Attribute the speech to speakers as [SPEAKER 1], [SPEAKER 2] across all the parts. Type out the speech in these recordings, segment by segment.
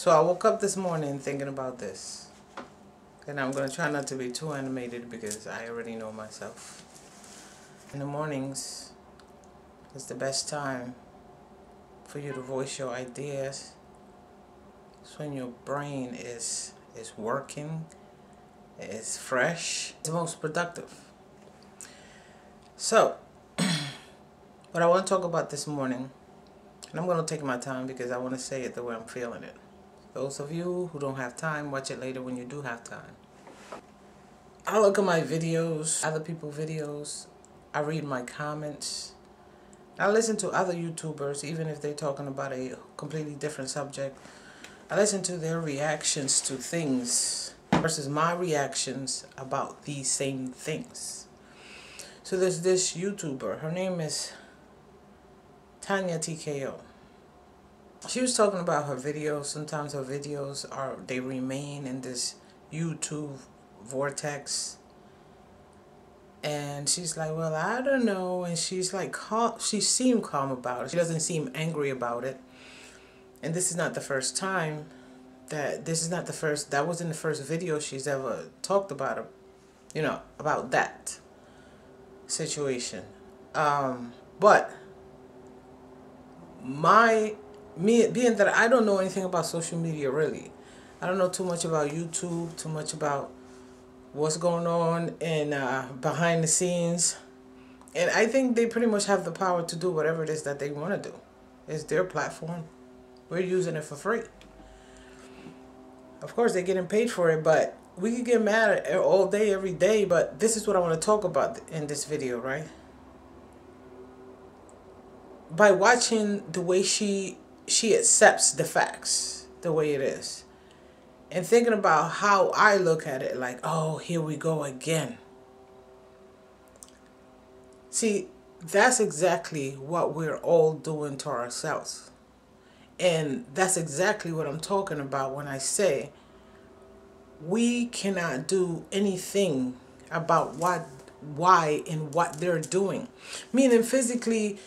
[SPEAKER 1] So I woke up this morning thinking about this. And I'm going to try not to be too animated because I already know myself. In the mornings is the best time for you to voice your ideas. It's when your brain is working, is fresh, it's the most productive. So, what I want to talk about this morning, and I'm going to take my time because I want to say it the way I'm feeling it. Those of you who don't have time, watch it later when you do have time. I look at my videos, other people's videos. I read my comments. I listen to other YouTubers, even if they're talking about a completely different subject. I listen to their reactions to things versus my reactions about these same things. So there's this YouTuber. Her name is Tanya TKO. She was talking about her videos. Sometimes her videos they remain in this YouTube vortex. And she's like, well, I don't know. And she's like, she seemed calm about it. She doesn't seem angry about it. And this is not the first time that wasn't the first video she's ever talked about it, about that situation. But me being that I don't know anything about social media really. I don't know too much about YouTube, too much about what's going on in behind the scenes. And I think they pretty much have the power to do whatever it is that they want to do. It's their platform. We're using it for free. Of course, they're getting paid for it, but we could get mad at it all day, every day. But this is what I want to talk about in this video, right? By watching the way she accepts the facts the way it is. And thinking about how I look at it, like, oh, here we go again. See, that's exactly what we're all doing to ourselves. And that's exactly what I'm talking about when I say we cannot do anything about why and what they're doing. Meaning physically,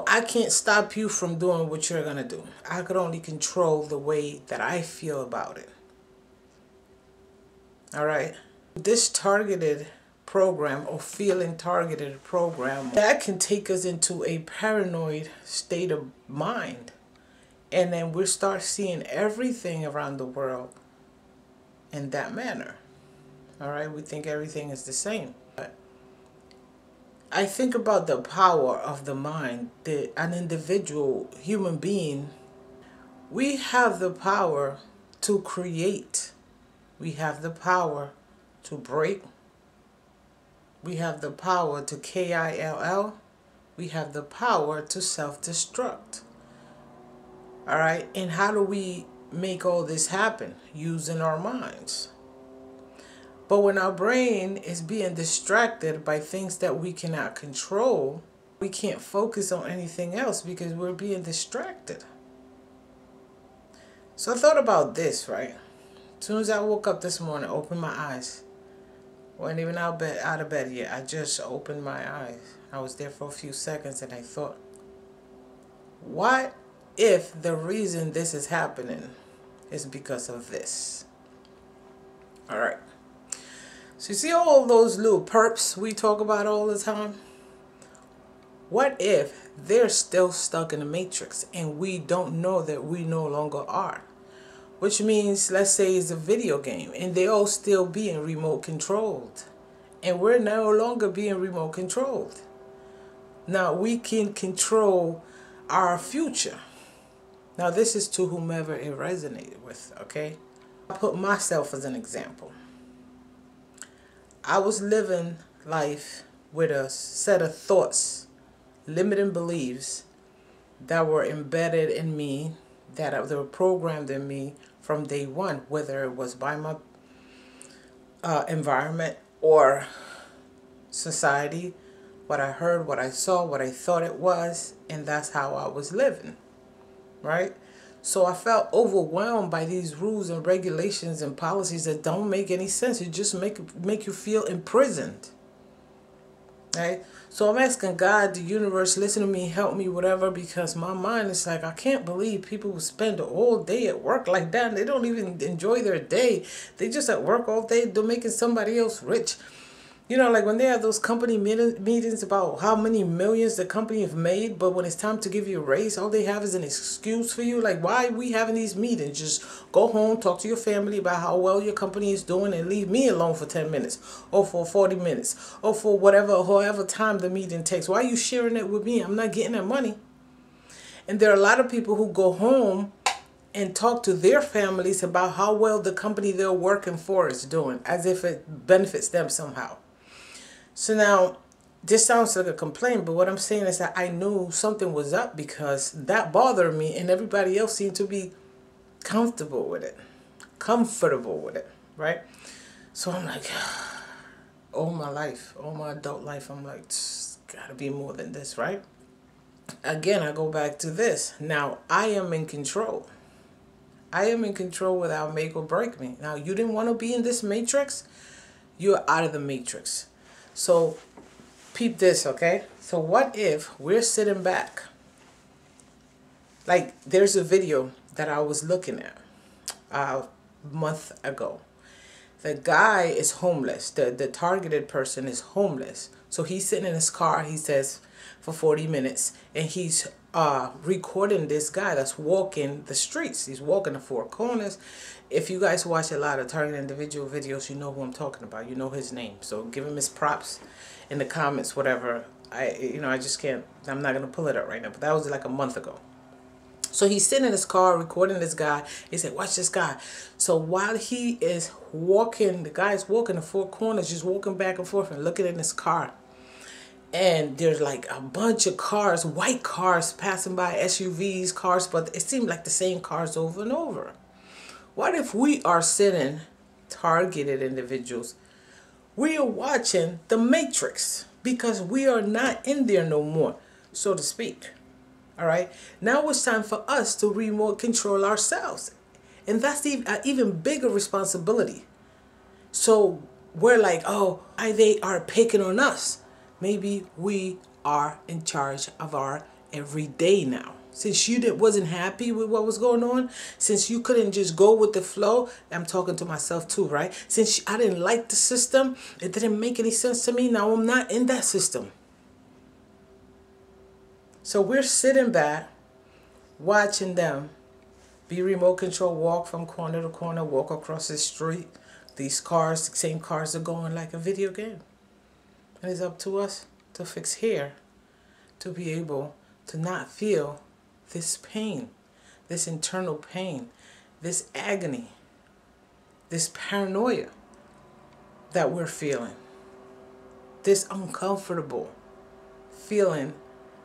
[SPEAKER 1] I can't stop you from doing what you're going to do. I could only control the way that I feel about it. All right. This targeted program or feeling targeted program, that can take us into a paranoid state of mind. And then we'll start seeing everything around the world in that manner. All right. We think everything is the same. But I think about the power of the mind, an individual human being. We have the power to create. We have the power to break. We have the power to KILL. We have the power to self-destruct. All right. And how do we make all this happen? Using our minds. But when our brain is being distracted by things that we cannot control, we can't focus on anything else because we're being distracted. So I thought about this, right? As soon as I woke up this morning, opened my eyes. Wasn't even out of bed yet. I just opened my eyes. I was there for a few seconds and I thought, what if the reason this is happening is because of this? All right. So you see all those little perps we talk about all the time? What if they're still stuck in the matrix and we don't know that we no longer are? Which means, let's say it's a video game and they all still being remote controlled. And we're no longer being remote controlled. Now we can control our future. Now this is to whomever it resonated with, okay? I put myself as an example. I was living life with a set of thoughts, limiting beliefs that were embedded in me, that were programmed in me from day one, whether it was by my environment or society, what I heard, what I saw, what I thought it was, and that's how I was living, right? So I felt overwhelmed by these rules and regulations and policies that don't make any sense. It just make you feel imprisoned. right? So I'm asking God, the universe, listen to me, help me, whatever, because my mind is like, I can't believe people will spend the whole day at work like that, and they don't even enjoy their day. They just at work all day, they're making somebody else rich. You know, like when they have those company meetings about how many millions the company have made, but when it's time to give you a raise, all they have is an excuse for you. Like, why are we having these meetings? Just go home, talk to your family about how well your company is doing, and leave me alone for 10 minutes or for 40 minutes or for whatever, however time the meeting takes. Why are you sharing it with me? I'm not getting that money. And there are a lot of people who go home and talk to their families about how well the company they're working for is doing, as if it benefits them somehow. So now, this sounds like a complaint, but what I'm saying is that I knew something was up because that bothered me and everybody else seemed to be comfortable with it. Comfortable with it, right? So I'm like, all my life, all my adult life, I'm like, it's gotta be more than this, right? Again, I go back to this. Now, I am in control. I am in control without make or break me. Now, you didn't want to be in this matrix, you're out of the matrix. So, peep this, okay? So what if we're sitting back? Like, there's a video that I was looking at a month ago. The guy is homeless. The targeted person is homeless. So he's sitting in his car, he says, for 40 minutes. And he's recording this guy that's walking the streets. He's walking the four corners. If you guys watch a lot of targeted individual videos, you know who I'm talking about. You know his name. So give him his props in the comments, whatever. I just can't, I'm not going to pull it up right now. But that was like a month ago. So he's sitting in his car recording this guy. He said, watch this guy. So while he is walking, the guy's walking the four corners, just walking back and forth and looking in his car. And there's like a bunch of cars, white cars passing by, SUVs, cars, but it seemed like the same cars over and over. What if we are sitting, targeted individuals, we are watching the Matrix because we are not in there no more, so to speak. All right. Now it's time for us to remote control ourselves. And that's the even bigger responsibility. So we're like, oh, they are picking on us. Maybe we are in charge of our everyday now. Since you wasn't happy with what was going on, since you couldn't just go with the flow, I'm talking to myself too, right? Since I didn't like the system, it didn't make any sense to me. Now I'm not in that system. So we're sitting back, watching them be remote control, walk from corner to corner, walk across the street. These cars, the same cars are going like a video game. And it's up to us to fix here, to be able to not feel this pain, this internal pain, this agony, this paranoia that we're feeling, this uncomfortable feeling.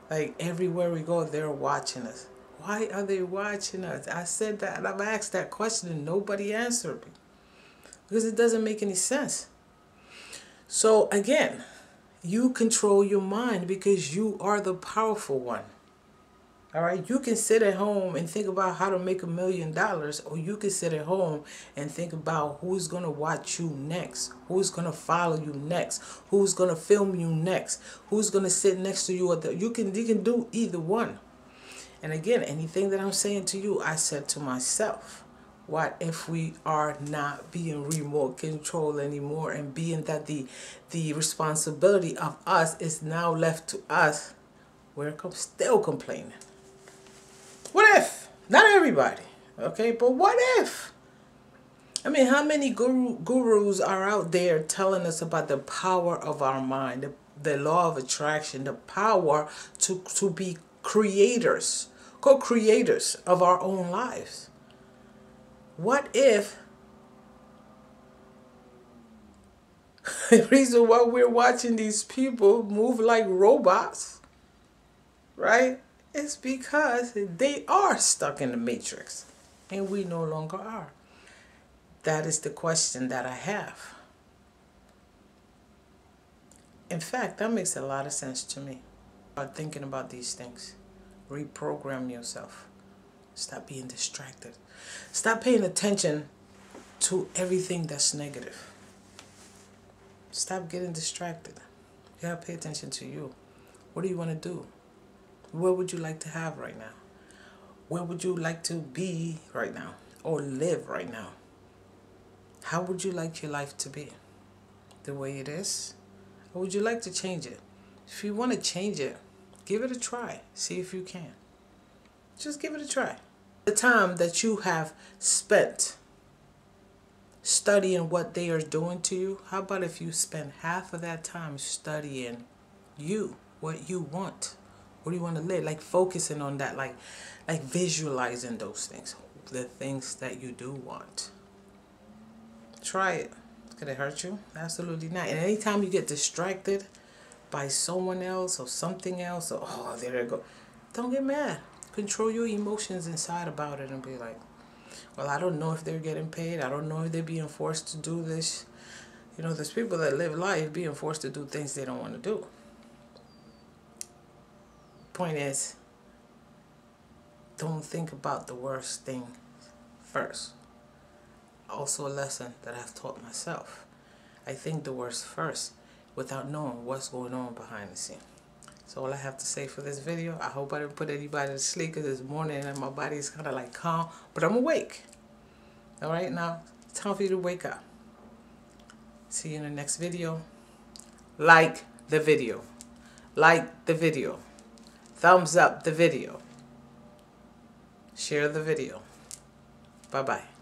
[SPEAKER 1] Like everywhere we go, they're watching us. Why are they watching us? I said that, and I've asked that question and nobody answered me. Because it doesn't make any sense. So again, you control your mind because you are the powerful one. All right, you can sit at home and think about how to make $1 million, or you can sit at home and think about who's going to watch you next, who's going to follow you next, who's going to film you next, who's going to sit next to you. You can do either one. And again, anything that I'm saying to you, I said to myself, what if we are not being remote control anymore, and being that the responsibility of us is now left to us, we're still complaining. What if? Not everybody, okay? But what if? I mean, how many gurus are out there telling us about the power of our mind, the law of attraction, the power to be creators, co-creators of our own lives? What if the reason why we're watching these people move like robots, right? It's because they are stuck in the matrix and we no longer are. That is the question that I have. In fact, that makes a lot of sense to me. Start thinking about these things. Reprogram yourself. Stop being distracted. Stop paying attention to everything that's negative. Stop getting distracted. You gotta pay attention to you. What do you want to do? What would you like to have right now? Where would you like to be right now? Or live right now? How would you like your life to be? The way it is? Or would you like to change it? If you want to change it, give it a try. See if you can. Just give it a try. The time that you have spent studying what they are doing to you, how about if you spend half of that time studying you, what you want? What do you want to live? Like focusing on that, like visualizing those things, the things that you do want. Try it. Could it hurt you? Absolutely not. And anytime you get distracted by someone else or something else, or oh, there you go, don't get mad. Control your emotions inside about it and be like, well, I don't know if they're getting paid. I don't know if they're being forced to do this. You know, there's people that live life being forced to do things they don't want to do. Point is, don't think about the worst thing first. Also a lesson that I've taught myself. I think the worst first without knowing what's going on behind the scene. So all I have to say for this video, I hope I didn't put anybody to sleep because it's morning and my body is kind of like calm, but I'm awake. All right, now it's time for you to wake up. See you in the next video. Like the video. Like the video. Thumbs up the video. Share the video. Bye-bye.